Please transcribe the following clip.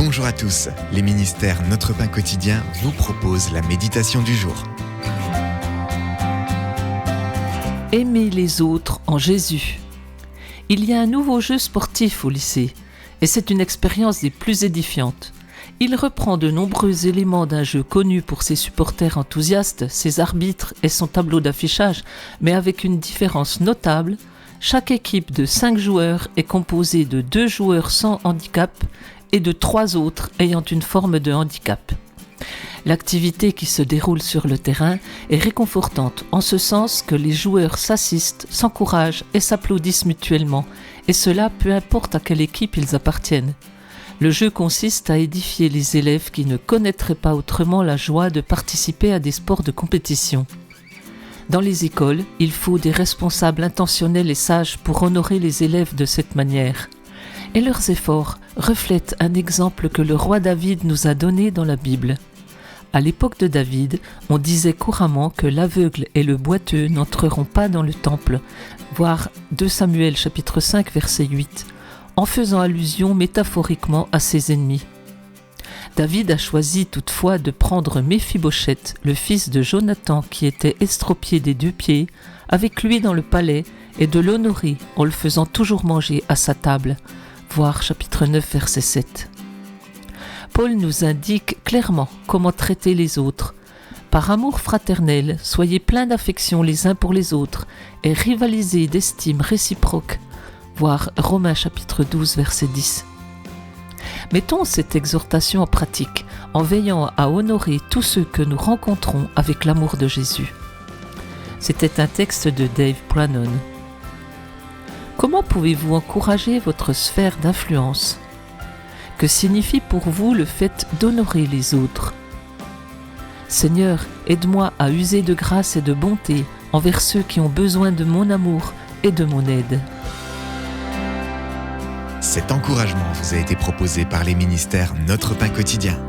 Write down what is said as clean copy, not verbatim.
Bonjour à tous, les ministères Notre Pain Quotidien vous proposent la méditation du jour. Aimer les autres en Jésus. Il y a un nouveau jeu sportif au lycée, et c'est une expérience des plus édifiantes. Il reprend de nombreux éléments d'un jeu connu pour ses supporters enthousiastes, ses arbitres et son tableau d'affichage, mais avec une différence notable. Chaque équipe de 5 joueurs est composée de 2 joueurs sans handicap et de 3 autres ayant une forme de handicap. L'activité qui se déroule sur le terrain est réconfortante en ce sens que les joueurs s'assistent, s'encouragent et s'applaudissent mutuellement, et cela peu importe à quelle équipe ils appartiennent. Le jeu consiste à édifier les élèves qui ne connaîtraient pas autrement la joie de participer à des sports de compétition. Dans les écoles, il faut des responsables intentionnels et sages pour honorer les élèves de cette manière. Et leurs efforts reflètent un exemple que le roi David nous a donné dans la Bible. À l'époque de David, on disait couramment que l'aveugle et le boiteux n'entreront pas dans le temple, voir 2 Samuel chapitre 5 verset 8, en faisant allusion métaphoriquement à ses ennemis. David a choisi toutefois de prendre Méphibosheth, le fils de Jonathan qui était estropié des 2 pieds, avec lui dans le palais et de l'honorer en le faisant toujours manger à sa table, voir chapitre 9 verset 7. Paul nous indique clairement comment traiter les autres. Par amour fraternel, soyez pleins d'affection les uns pour les autres et rivalisez d'estime réciproque, voir Romains chapitre 12 verset 10. Mettons cette exhortation en pratique en veillant à honorer tous ceux que nous rencontrons avec l'amour de Jésus. C'était un texte de Dave Brannon. Comment pouvez-vous encourager votre sphère d'influence ? Que signifie pour vous le fait d'honorer les autres ? Seigneur, aide-moi à user de grâce et de bonté envers ceux qui ont besoin de mon amour et de mon aide. Cet encouragement vous a été proposé par les ministères Notre Pain Quotidien.